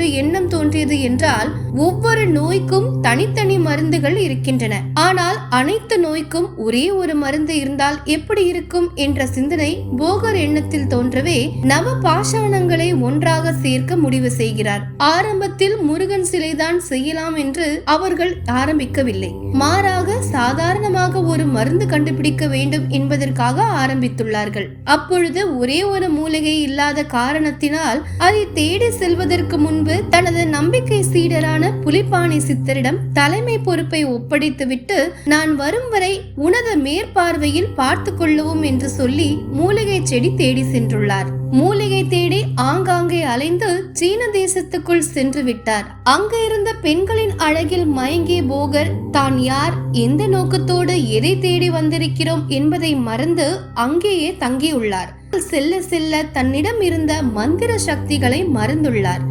என்று எண்ணம் தோன்றியது என்றால், ஒவ்வொரு நோய்க்கும் தனித்தனி மருந்துகள் இருக்கின்றன. ஆனால் அனைத்து நோய்க்கும் ஒரே ஒரு மருந்து இருந்தால் எப்படி இருக்கும் என்ற சிந்தனை போகர் எண்ணத்தில் தோன்றவே நவ பாஷாணங்களை ஒன்றாக சேர்க்க முடிவு செய்கிறார். ஆரம்பத்தில் முருகன் சிலைதான் செய்யலாம் என்று அவர்கள் ஆரம்பிக்கவில்லை. மாறாக சாதாரணமாக ஒரு மருந்து கண்டுபிடிக்க வேண்டும் என்பதற்காக ஆரம்பித்துள்ளார்கள். அப்பொழுது ஒரே ஒரு மூலிகை இல்லாத காரணத்தினால் அதை தேடி செல்வதற்கு முன்பு தனது நம்பிக்கை சீடரான புலிப்பாணி சித்தரிடம் தலைமை பொறுப்பை ஒப்படைத்துவிட்டு, நான் வரும் வரை உனது மேற்பார்வையில் பார்த்து கொள்ளவும் என்று சொல்லி மூலிகை செடி தேடி சென்றுள்ளார். மூலிகை தேடி ஆங்காங்கே அலைந்து சீன தேசத்துக்குள் சென்று விட்டார். அங்கு இருந்த பெண்களின் அழகில் மயங்கிய போகர் தான் யார், எந்த நோக்கத்தோடு எதை தேடி வந்திருக்கிறோம் என்பதை மறந்து அங்கேயே தங்கியுள்ளார். செல்ல செல்ல தன்னிடம் இருந்த மந்திர சக்திகளை மறந்துள்ளார்.